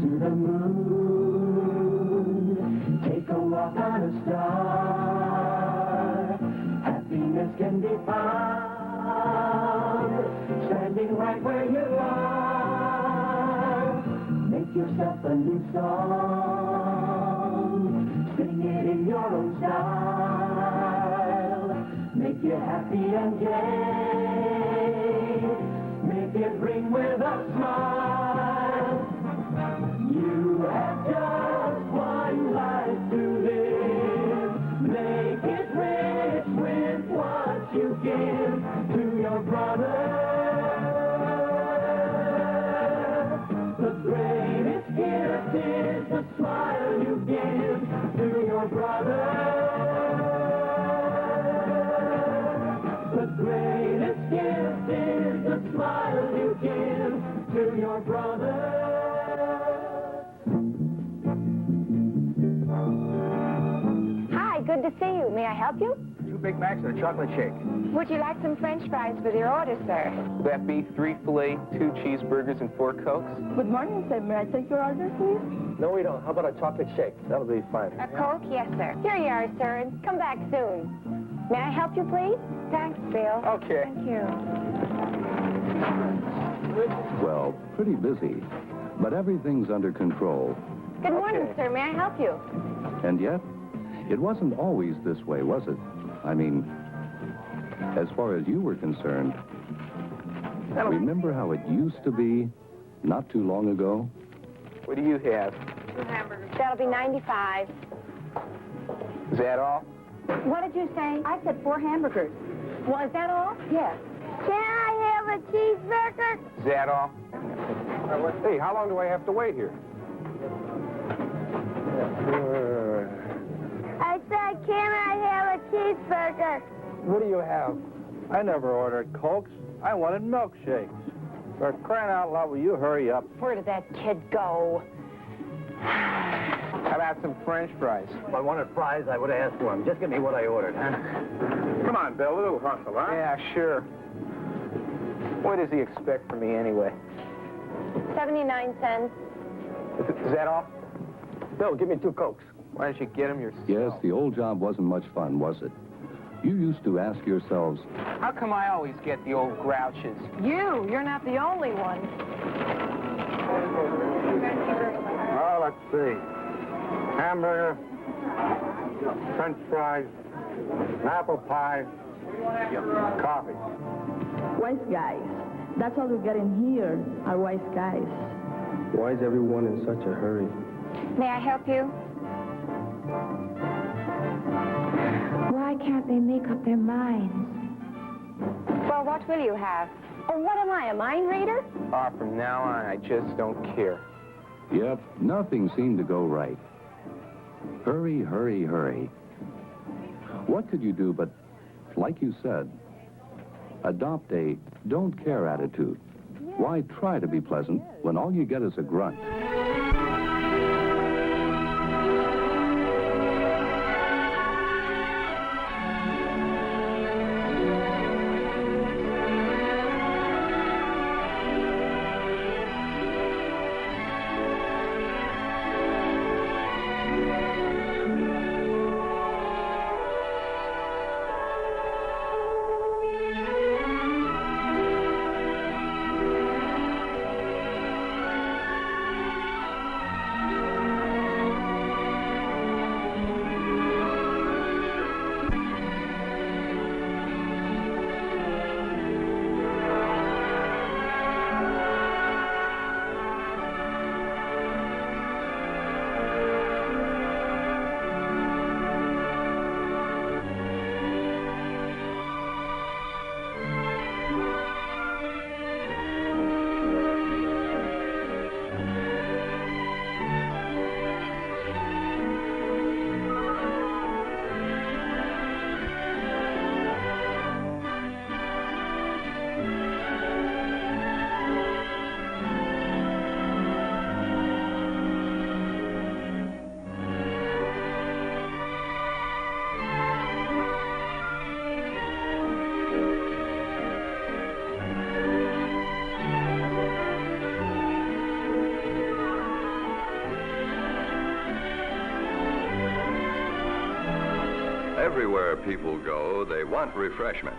to the moon. Take a walk on a star. Happiness can be found standing right where you are. Make yourself a new song. Sing it in your own style. Make you happy and gay. Make it ring with a smile. You have just one life to live. Make it rich with what you give to your brother. The greatest gift is the smile you give to your brother. The greatest gift is the smile you give to your brother. Hi, good to see you. May I help you? 2 Big Macs and a chocolate shake. Would you like some French fries with your order, sir? Will that be 3 filet, 2 cheeseburgers, and 4 Cokes? Good morning, sir. May I take your order, please? No, we don't. How about a chocolate shake? That'll be fine. A Coke? Yes, sir. Here you are, sir, and come back soon. May I help you, please? Thanks, Bill. Okay. Thank you. Well, pretty busy, but everything's under control. Good morning, sir. May I help you? And yet, it wasn't always this way, was it? I mean, as far as you were concerned, remember how it used to be not too long ago? What do you have? 2 hamburgers. That'll be 95. Is that all? What did you say? I said 4 hamburgers. Well, is that all? Yes. Can I have a cheeseburger? Is that all? Hey, how long do I have to wait here? I said, can I have a cheeseburger? What do you have? I never ordered Cokes. I wanted milkshakes. For crying out loud, will you hurry up? Where did that kid go? How about some French fries? If I wanted fries, I would have asked for them. Just give me what I ordered, huh? Come on, Bill, a little hustle, huh? Yeah, sure. What does he expect from me anyway? 79 cents. Is that all? Bill, give me 2 Cokes. Why don't you get him yourself? Yes, the old job wasn't much fun, was it? You used to ask yourselves, How come I always get the old grouches? You're not the only one. Oh, let's see. Hamburger, French fries, apple pie, coffee. Wise guys. That's all we get in here, are wise guys. Why is everyone in such a hurry? May I help you? Why can't they make up their minds? Well, what will you have? Oh, what am I, a mind reader? Oh, from now on, I just don't care. yep, nothing seemed to go right. Hurry, hurry, hurry. What could you do but, like you said, adopt a don't care attitude? Why try to be pleasant when all you get is a grunt? Everywhere people go, they want refreshment.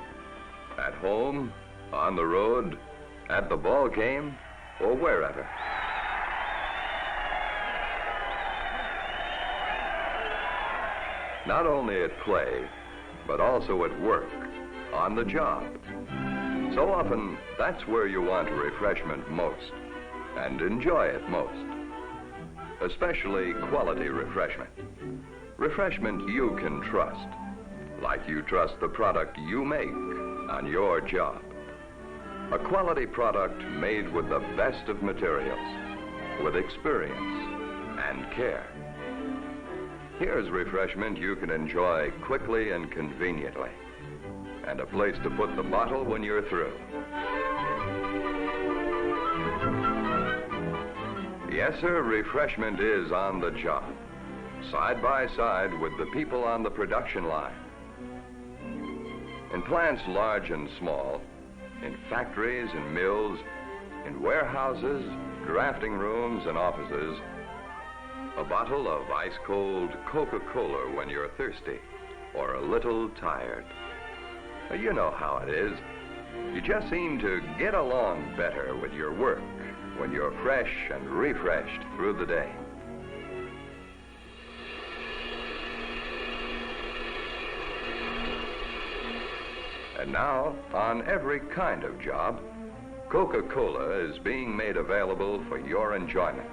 At home, on the road, at the ball game, or wherever. Not only at play, but also at work, on the job. So often, that's where you want refreshment most, and enjoy it most. Especially quality refreshment. Refreshment you can trust, like you trust the product you make on your job. A quality product made with the best of materials, with experience and care. Here's refreshment you can enjoy quickly and conveniently, and a place to put the bottle when you're through. Yes, sir, refreshment is on the job, side by side with the people on the production line. In plants large and small, in factories and mills, in warehouses, drafting rooms and offices, a bottle of ice-cold Coca-Cola when you're thirsty or a little tired. You know how it is. You just seem to get along better with your work when you're fresh and refreshed through the day. And now, on every kind of job, Coca-Cola is being made available for your enjoyment.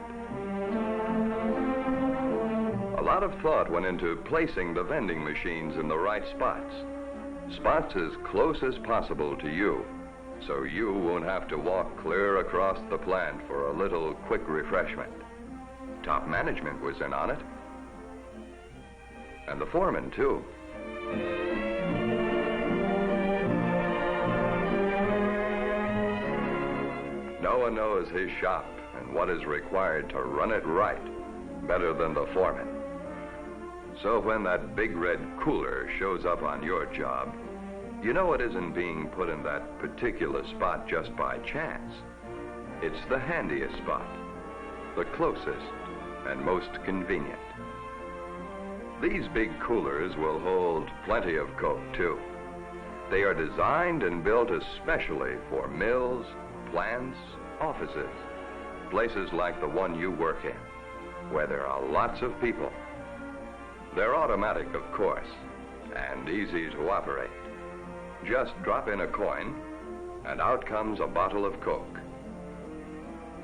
A lot of thought went into placing the vending machines in the right spots. Spots as close as possible to you, so you won't have to walk clear across the plant for a little quick refreshment. Top management was in on it. And the foreman, too. No one knows his shop and what is required to run it right better than the foreman. So when that big red cooler shows up on your job, you know it isn't being put in that particular spot just by chance. It's the handiest spot, the closest and most convenient. These big coolers will hold plenty of Coke, too. They are designed and built especially for mills, plants, offices, places like the one you work in, where there are lots of people. They're automatic, of course, and easy to operate. Just drop in a coin, and out comes a bottle of Coke.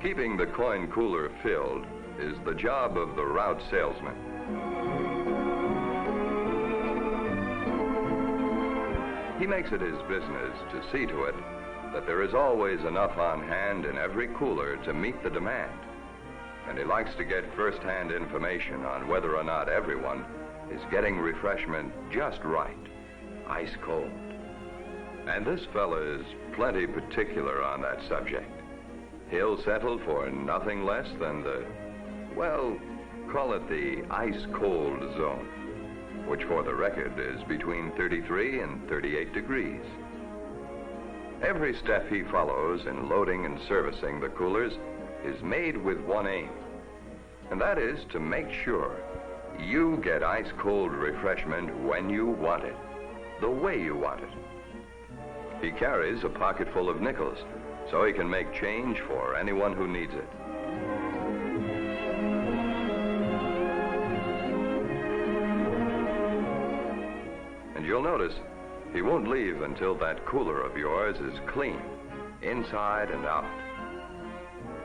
Keeping the coin cooler filled is the job of the route salesman. He makes it his business to see to it that there is always enough on hand in every cooler to meet the demand. And he likes to get first-hand information on whether or not everyone is getting refreshment just right, ice cold. And this fella is plenty particular on that subject. He'll settle for nothing less than the, well, call it the ice-cold zone, which for the record is between 33 and 38 degrees. Every step he follows in loading and servicing the coolers is made with one aim, and that is to make sure you get ice-cold refreshment when you want it, the way you want it. He carries a pocket full of nickels, so he can make change for anyone who needs it. And you'll notice he won't leave until that cooler of yours is clean, inside and out.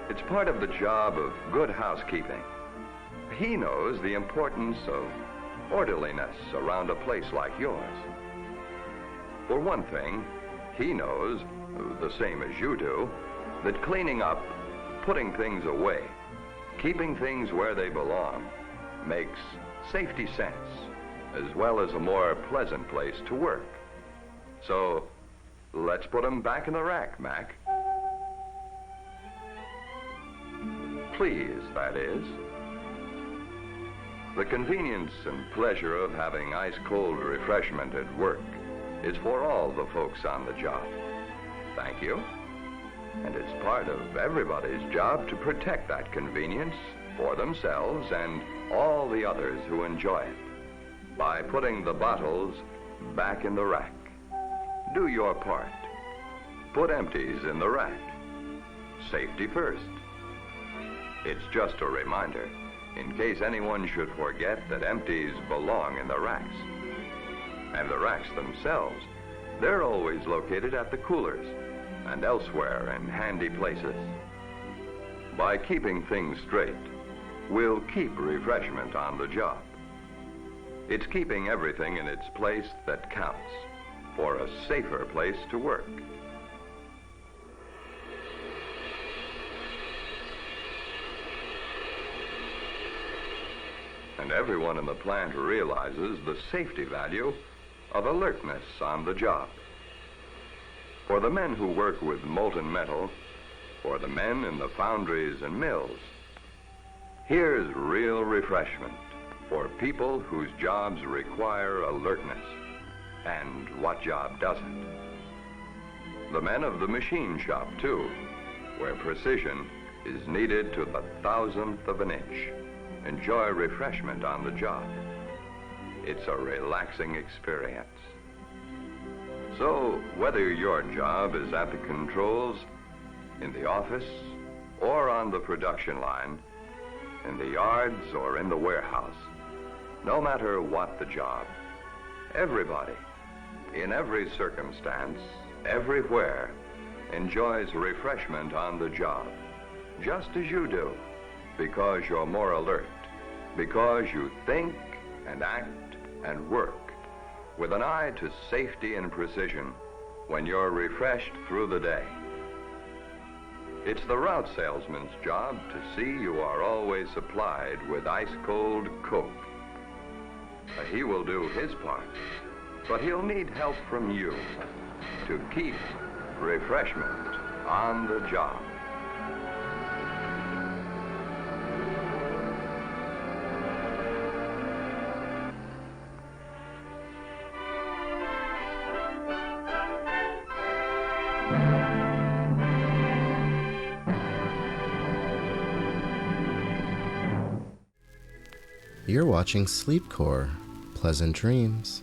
It's part of the job of good housekeeping. He knows the importance of orderliness around a place like yours. For one thing, he knows, the same as you do, that cleaning up, putting things away, keeping things where they belong, makes safety sense, as well as a more pleasant place to work. So, let's put them back in the rack, Mac. Please, that is. The convenience and pleasure of having ice-cold refreshment at work is for all the folks on the job. Thank you. And it's part of everybody's job to protect that convenience for themselves and all the others who enjoy it. by putting the bottles back in the rack. Do your part. Put empties in the rack. Safety first. It's just a reminder, in case anyone should forget that empties belong in the racks. And the racks themselves, they're always located at the coolers and elsewhere in handy places. By keeping things straight, we'll keep refreshment on the job. It's keeping everything in its place that counts for a safer place to work. And everyone in the plant realizes the safety value of alertness on the job. For the men who work with molten metal, for the men in the foundries and mills, here's real refreshment for people whose jobs require alertness. And what job doesn't? The men of the machine shop, too, where precision is needed to the thousandth of an inch. Enjoy refreshment on the job. It's a relaxing experience. So, whether your job is at the controls, in the office, or on the production line, in the yards or in the warehouse, no matter what the job, everybody, in every circumstance, everywhere, enjoys refreshment on the job, just as you do, because you're more alert, because you think and act and work with an eye to safety and precision when you're refreshed through the day. It's the route salesman's job to see you are always supplied with ice-cold Coke. He will do his part, but he'll need help from you to keep refreshment on the job. You're watching Sleepcore. Pleasant dreams.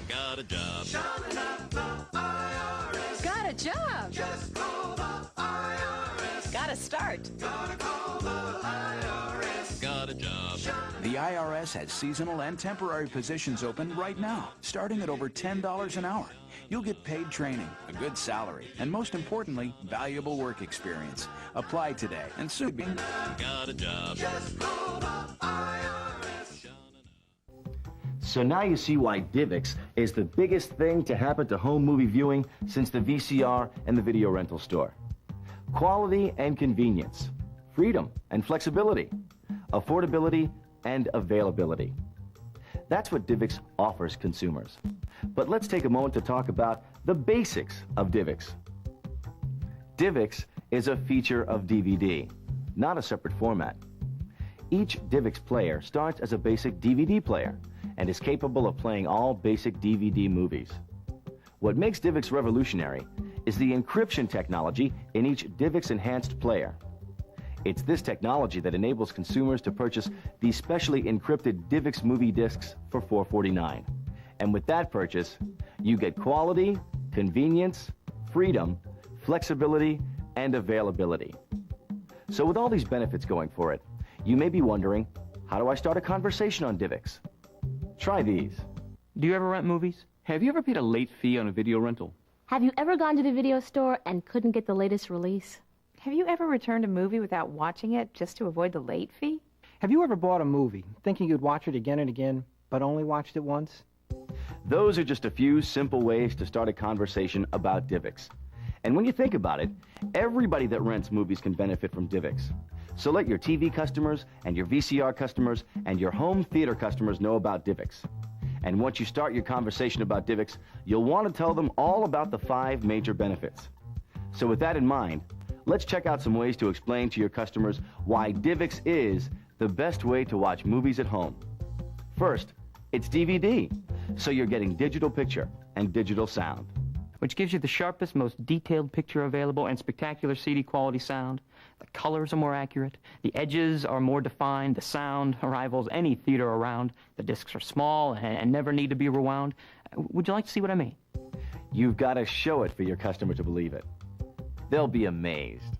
Got a job. Got a job. Just call the IRS. Got to start. Gotta call the IRS. Got a job. The IRS has seasonal and temporary positions open right now, starting at over $10 an hour. You'll get paid training, a good salary, and most importantly, valuable work experience. Apply today and soon be... Got a job. Just call the IRS. So now you see why DIVX is the biggest thing to happen to home movie viewing since the VCR and the video rental store. Quality and convenience, freedom and flexibility, affordability and availability. That's what DIVX offers consumers. But let's take a moment to talk about the basics of DIVX. DIVX is a feature of DVD, not a separate format. Each DIVX player starts as a basic DVD player and is capable of playing all basic DVD movies. What makes DIVX revolutionary is the encryption technology in each DIVX enhanced player. It's this technology that enables consumers to purchase these specially encrypted DIVX movie discs for $4.49. And with that purchase, you get quality, convenience, freedom, flexibility, and availability. So with all these benefits going for it, you may be wondering, how do I start a conversation on DIVX? Try these. Do you ever rent movies? Have you ever paid a late fee on a video rental? Have you ever gone to the video store and couldn't get the latest release? Have you ever returned a movie without watching it just to avoid the late fee? Have you ever bought a movie thinking you'd watch it again and again, but only watched it once? Those are just a few simple ways to start a conversation about DIVX. And when you think about it, everybody that rents movies can benefit from DIVX. So let your TV customers and your VCR customers and your home theater customers know about DIVX. And once you start your conversation about DIVX, you'll want to tell them all about the 5 major benefits. So with that in mind, let's check out some ways to explain to your customers why DIVX is the best way to watch movies at home. First, it's DVD, so you're getting digital picture and digital sound. which gives you the sharpest, most detailed picture available and spectacular CD quality sound. The colors are more accurate, the edges are more defined, the sound rivals any theater around, the discs are small and never need to be rewound. Would you like to see what I mean? You've got to show it for your customer to believe it. They'll be amazed.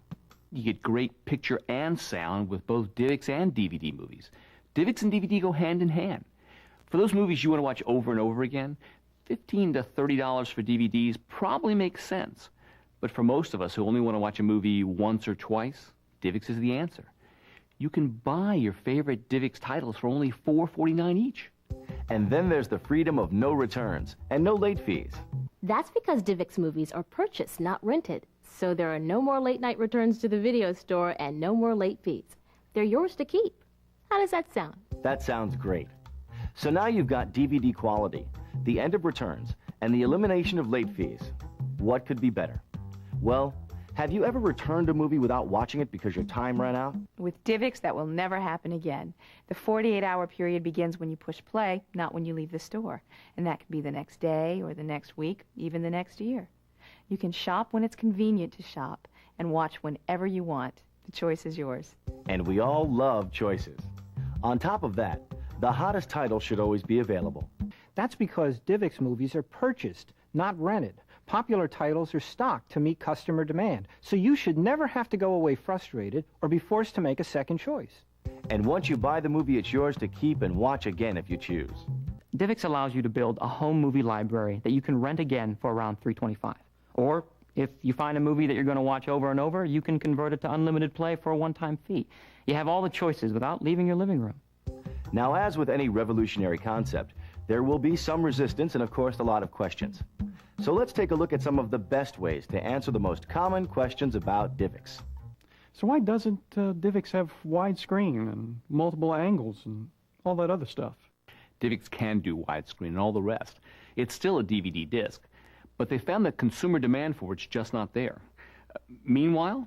You get great picture and sound with both DIVX and DVD movies. DIVX and DVD go hand in hand. For those movies you want to watch over and over again, $15 to $30 for DVDs probably makes sense. But for most of us who only want to watch a movie once or twice, DIVX is the answer. You can buy your favorite DIVX titles for only $4.49 each. And then there's the freedom of no returns and no late fees. That's because DIVX movies are purchased, not rented. So there are no more late-night returns to the video store and no more late fees. They're yours to keep. How does that sound? That sounds great. So now you've got DVD quality, the end of returns, and the elimination of late fees. What could be better? Well, have you ever returned a movie without watching it because your time ran out? With DIVX, that will never happen again. The 48-hour period begins when you push play, not when you leave the store. And that could be the next day or the next week, even the next year. You can shop when it's convenient to shop and watch whenever you want. The choice is yours. And we all love choices. On top of that, the hottest title should always be available. That's because DIVX movies are purchased, not rented. Popular titles are stocked to meet customer demand, so you should never have to go away frustrated or be forced to make a second choice. And once you buy the movie, it's yours to keep and watch again if you choose. DIVX allows you to build a home movie library that you can rent again for around $3.25. Or if you find a movie that you're going to watch over and over, you can convert it to unlimited play for a one-time fee. You have all the choices without leaving your living room. Now, as with any revolutionary concept, there will be some resistance and, of course, a lot of questions. So let's take a look at some of the best ways to answer the most common questions about DIVX. So why doesn't DIVX have widescreen and multiple angles and all that other stuff? DIVX can do widescreen and all the rest. It's still a DVD disc, but they found that consumer demand for it's just not there. Meanwhile,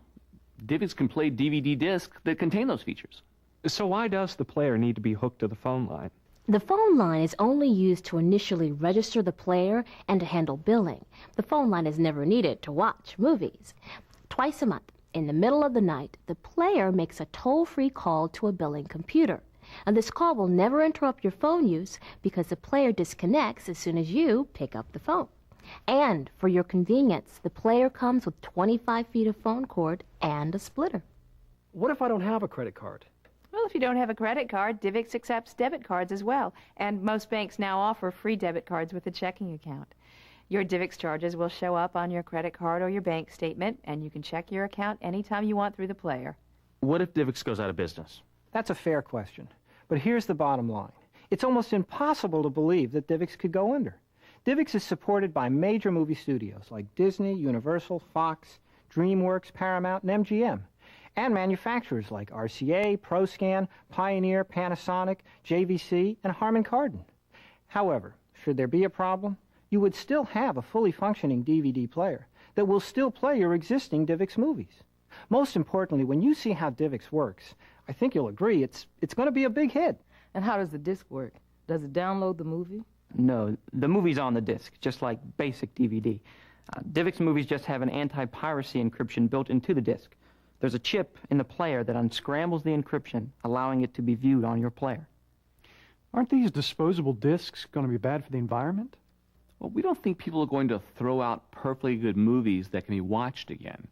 DIVX can play DVD discs that contain those features. So why does the player need to be hooked to the phone line? The phone line is only used to initially register the player and to handle billing. The phone line is never needed to watch movies. Twice a month, in the middle of the night, the player makes a toll-free call to a billing computer. And this call will never interrupt your phone use because the player disconnects as soon as you pick up the phone. And for your convenience, the player comes with 25 feet of phone cord and a splitter. What if I don't have a credit card? Well, if you don't have a credit card, DIVX accepts debit cards as well. And most banks now offer free debit cards with a checking account. Your DIVX charges will show up on your credit card or your bank statement, and you can check your account anytime you want through the player. What if DIVX goes out of business? That's a fair question. But here's the bottom line. It's almost impossible to believe that DIVX could go under. DIVX is supported by major movie studios like Disney, Universal, Fox, DreamWorks, Paramount, and MGM. And manufacturers like RCA, ProScan, Pioneer, Panasonic, JVC, and Harman Kardon. However, should there be a problem, you would still have a fully functioning DVD player that will still play your existing DIVX movies. Most importantly, when you see how DIVX works, I think you'll agree it's going to be a big hit. And how does the disc work? Does it download the movie? No, the movie's on the disc, just like basic DVD. DIVX movies just have an anti-piracy encryption built into the disc. There's a chip in the player that unscrambles the encryption, allowing it to be viewed on your player. Aren't these disposable discs going to be bad for the environment? Well, we don't think people are going to throw out perfectly good movies that can be watched again.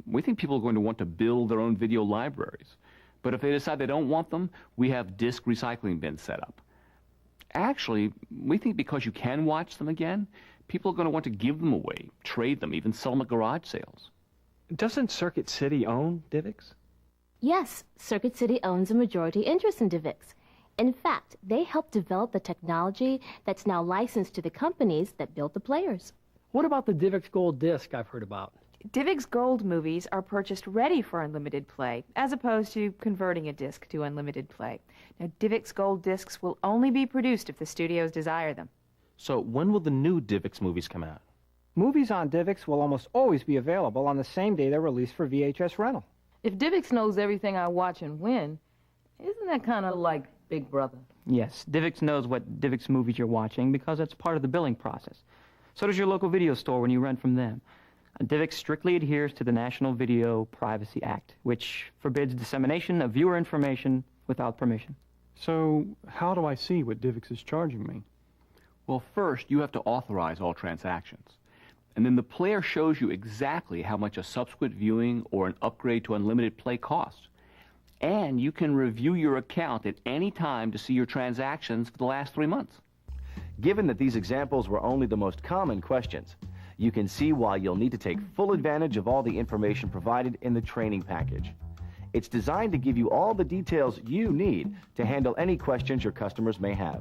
We think people are going to want to build their own video libraries. But if they decide they don't want them, we have disc recycling bins set up. Actually, we think because you can watch them again, people are going to want to give them away, trade them, even sell them at garage sales. Doesn't Circuit City own DIVX? Yes, Circuit City owns a majority interest in DIVX. In fact, they helped develop the technology that's now licensed to the companies that built the players. What about the DIVX Gold disc I've heard about? DIVX Gold movies are purchased ready for unlimited play, as opposed to converting a disc to unlimited play. Now, DIVX Gold discs will only be produced if the studios desire them. So when will the new DIVX movies come out? Movies on DIVX will almost always be available on the same day they're released for VHS rental. If DIVX knows everything I watch and when, isn't that kind of like Big Brother? Yes, DIVX knows what DIVX movies you're watching because it's part of the billing process. So does your local video store when you rent from them. DIVX strictly adheres to the National Video Privacy Act, which forbids dissemination of viewer information without permission. So how do I see what DIVX is charging me? Well, first, you have to authorize all transactions. And then the player shows you exactly how much a subsequent viewing or an upgrade to unlimited play costs. And you can review your account at any time to see your transactions for the last 3 months. Given that these examples were only the most common questions, you can see why you'll need to take full advantage of all the information provided in the training package. It's designed to give you all the details you need to handle any questions your customers may have.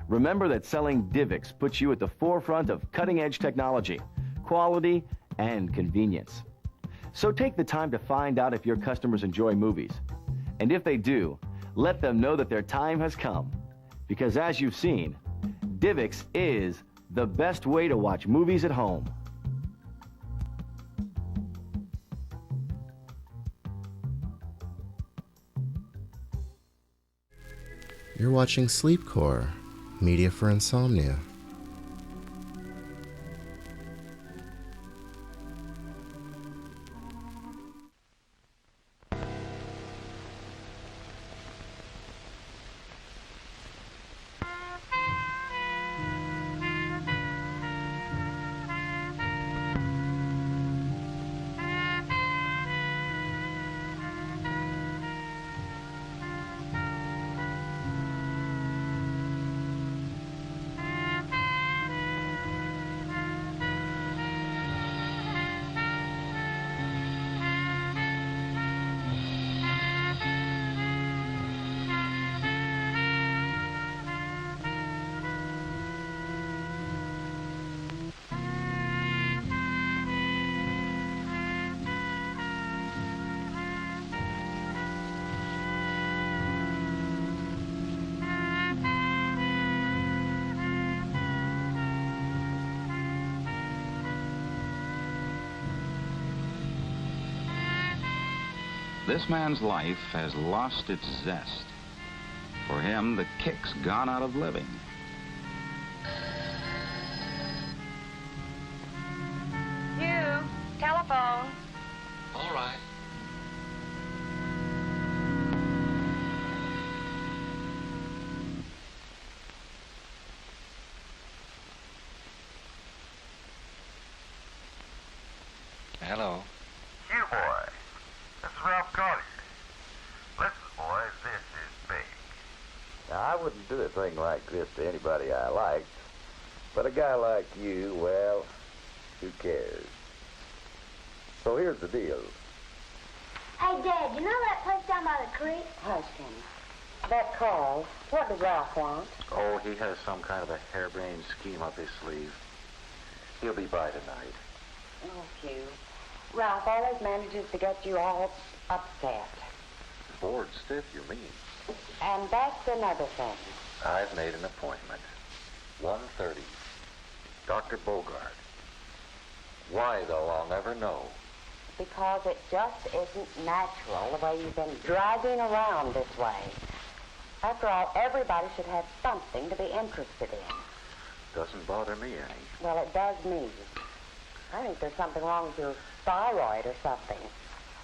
Remember that selling DIVX puts you at the forefront of cutting-edge technology, quality, and convenience. So take the time to find out if your customers enjoy movies. And if they do, let them know that their time has come. Because as you've seen, DIVX is the best way to watch movies at home. You're watching Sleepcore, media for insomnia. This man's life has lost its zest. For him, the kick's gone out of living. You, telephone. All right. Hello. You, boy. This is Ralph Collier. Listen, boys, this is big. Now, I wouldn't do a thing like this to anybody I liked, but a guy like you, well, who cares? So here's the deal. Hey, Dad, you know that place down by the creek? Hush, Kenny. That call, what does Ralph want? Oh, he has some kind of a harebrained scheme up his sleeve. He'll be by tonight. Oh, Hugh. Ralph always manages to get you all upset. Bored stiff, you mean? And that's another thing. I've made an appointment. 1:30. Dr. Bogart. Why, though, I'll never know. Because it just isn't natural the way you've been dragging around this way. After all, everybody should have something to be interested in. Doesn't bother me any. Well, it does me. I think there's something wrong with your thyroid or something.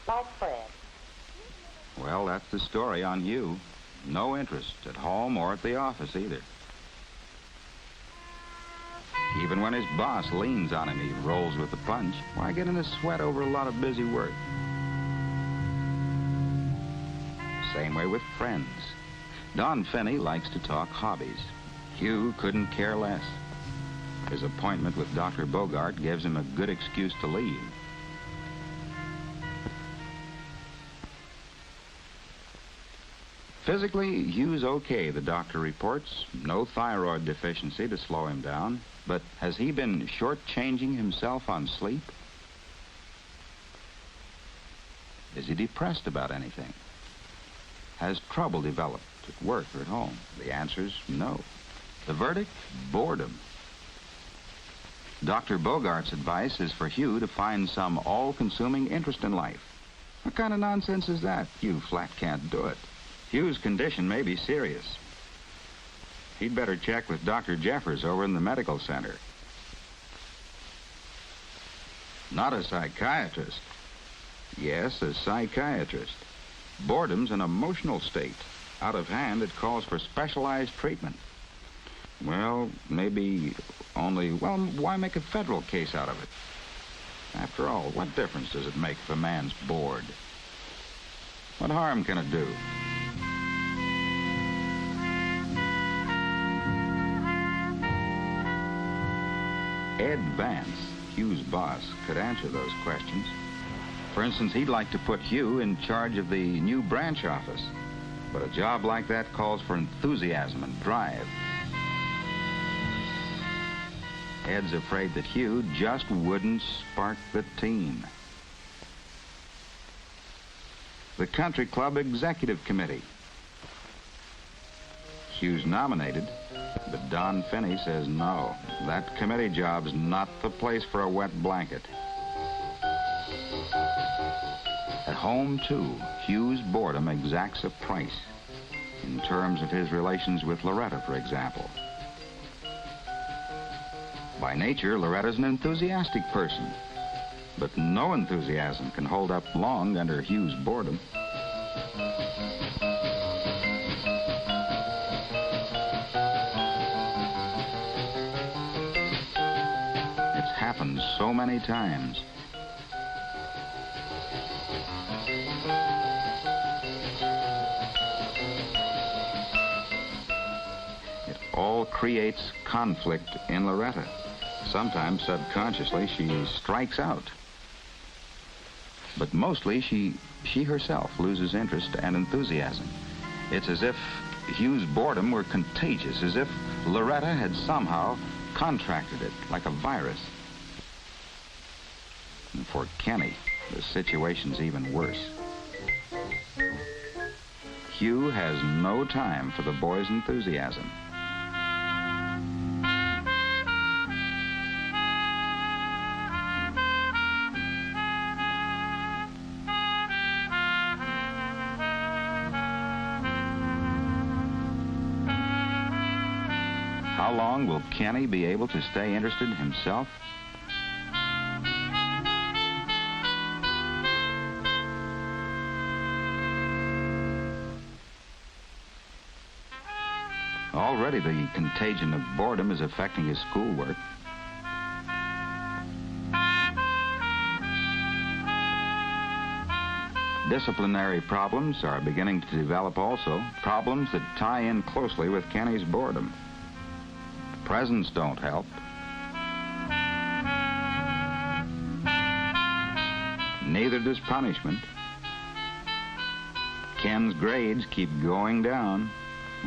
Like Fred. Well, that's the story on you. No interest at home or at the office either. Even when his boss leans on him, he rolls with the punch. Why get in a sweat over a lot of busy work? Same way with friends. Don Finney likes to talk hobbies. Hugh couldn't care less. His appointment with Dr. Bogart gives him a good excuse to leave. Physically, Hugh's okay, the doctor reports. No thyroid deficiency to slow him down. But has he been shortchanging himself on sleep? Is he depressed about anything? Has trouble developed at work or at home? The answer's no. The verdict? Boredom. Dr. Bogart's advice is for Hugh to find some all-consuming interest in life. What kind of nonsense is that? You flat can't do it. Hugh's condition may be serious. He'd better check with Dr. Jeffers over in the medical center. Not a psychiatrist. Yes, a psychiatrist. Boredom's an emotional state. Out of hand, it calls for specialized treatment. Well, maybe only... Well, why make a federal case out of it? After all, what difference does it make if a man's bored? What harm can it do? Ed Vance, Hugh's boss, could answer those questions. For instance, he'd like to put Hugh in charge of the new branch office. But a job like that calls for enthusiasm and drive. Ed's afraid that Hugh just wouldn't spark the team. The Country Club Executive Committee. Hugh's nominated, but Don Finney says no. That committee job's not the place for a wet blanket. At home, too, Hugh's boredom exacts a price. In terms of his relations with Loretta, for example. By nature, Loretta's an enthusiastic person. But no enthusiasm can hold up long under Hugh's boredom. It's happened so many times. It all creates conflict in Loretta. Sometimes, subconsciously, she strikes out. But mostly, she herself loses interest and enthusiasm. It's as if Hugh's boredom were contagious, as if Loretta had somehow contracted it, like a virus. And for Kenny, the situation's even worse. Hugh has no time for the boy's enthusiasm. How long will Kenny be able to stay interested himself? Already the contagion of boredom is affecting his schoolwork. Disciplinary problems are beginning to develop also, problems that tie in closely with Kenny's boredom. Presents don't help. Neither does punishment. Ken's grades keep going down.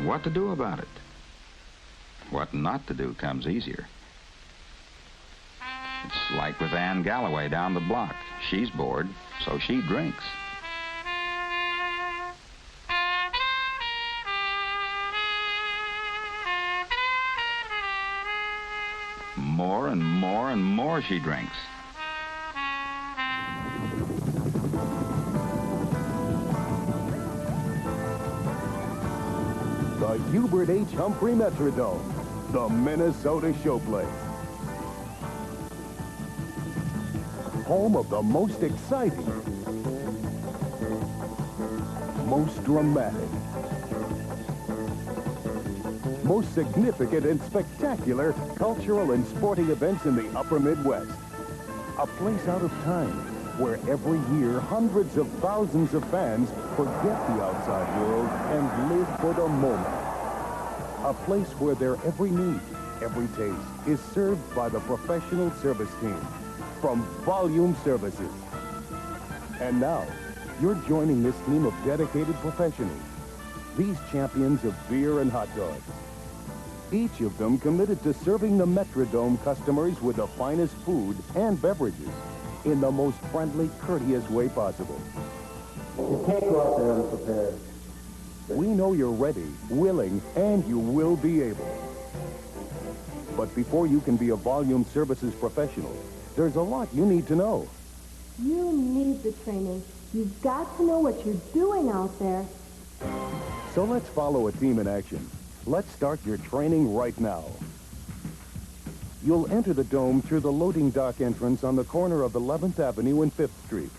What to do about it? What not to do comes easier. It's like with Ann Galloway down the block. She's bored, so she drinks. More and more and more she drinks. The Hubert H. Humphrey Metrodome, the Minnesota Showplace. Home of the most exciting, most dramatic, most significant and spectacular cultural and sporting events in the upper Midwest. A place out of time where every year hundreds of thousands of fans forget the outside world and live for the moment. A place where their every need, every taste is served by the professional service team from Volume Services. And now, you're joining this team of dedicated professionals, these champions of beer and hot dogs. Each of them committed to serving the Metrodome customers with the finest food and beverages in the most friendly, courteous way possible. You can't go out there unprepared. We know you're ready, willing, and you will be able. But before you can be a Volume Services professional, there's a lot you need to know. You need the training. You've got to know what you're doing out there. So let's follow a team in action. Let's start your training right now. You'll enter the dome through the loading dock entrance on the corner of 11th Avenue and 5th Street.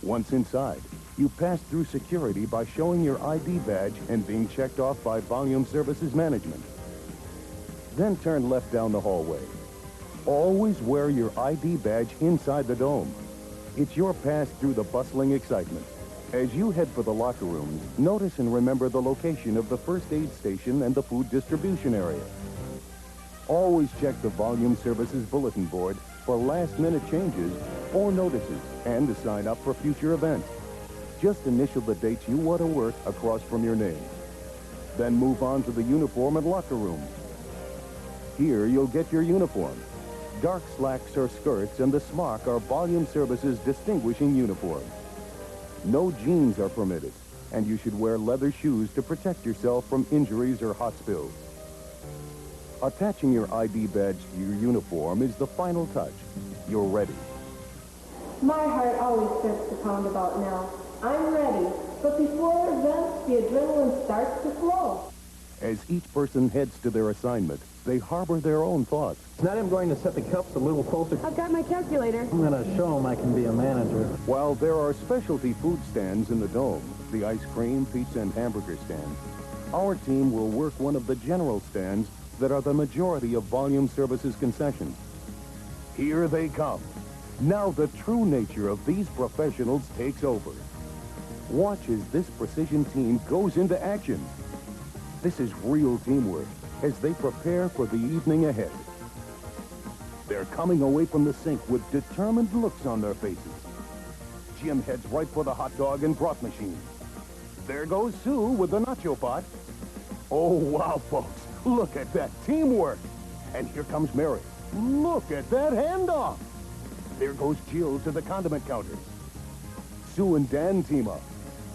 Once inside, you pass through security by showing your ID badge and being checked off by Volume Services Management. Then turn left down the hallway. Always wear your ID badge inside the dome. It's your pass through the bustling excitement. As you head for the locker rooms, notice and remember the location of the first aid station and the food distribution area. Always check the Volume Services bulletin board for last-minute changes or notices and to sign up for future events. Just initial the dates you want to work across from your name. Then move on to the uniform and locker room. Here you'll get your uniform. Dark slacks or skirts and the smock are Volume Services distinguishing uniform. No jeans are permitted, and you should wear leather shoes to protect yourself from injuries or hot spills. Attaching your ID badge to your uniform is the final touch. You're ready. My heart always starts to pound about now. I'm ready. But before events, the adrenaline starts to flow. As each person heads to their assignment, they harbor their own thoughts. Tonight I'm going to set the cups a little closer. I've got my calculator. I'm going to show them I can be a manager. While there are specialty food stands in the dome, the ice cream, pizza, and hamburger stand, our team will work one of the general stands that are the majority of Volume Services concessions. Here they come. Now the true nature of these professionals takes over. Watch as this precision team goes into action. This is real teamwork as they prepare for the evening ahead. They're coming away from the sink with determined looks on their faces. Jim heads right for the hot dog and broth machine. There goes Sue with the nacho pot. Oh, wow, folks. Look at that teamwork. And here comes Mary. Look at that handoff. There goes Jill to the condiment counters. Sue and Dan team up.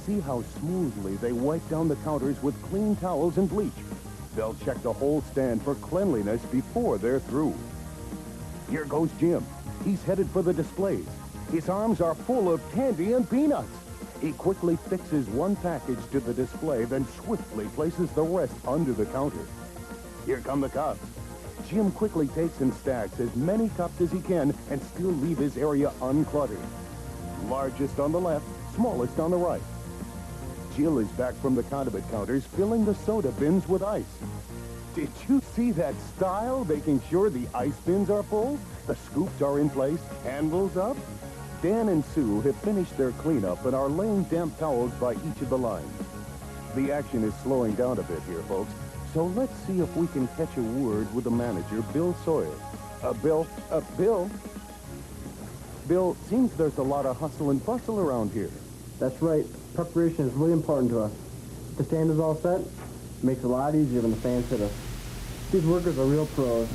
See how smoothly they wipe down the counters with clean towels and bleach. They'll check the whole stand for cleanliness before they're through. Here goes Jim. He's headed for the displays. His arms are full of candy and peanuts. He quickly fixes one package to the display, then swiftly places the rest under the counter. Here come the cups. Jim quickly takes and stacks as many cups as he can and still leave his area uncluttered. Largest on the left, smallest on the right. Jill is back from the condiment counters, filling the soda bins with ice. Did you see that style, making sure the ice bins are full? The scoops are in place, handles up. Dan and Sue have finished their cleanup and are laying damp towels by each of the lines. The action is slowing down a bit here, folks, so let's see if we can catch a word with the manager, Bill Sawyer. Bill, seems there's a lot of hustle and bustle around here. That's right. Preparation is really important to us. If the stand is all set, it makes it a lot easier when the fans hit us. These workers are real pros.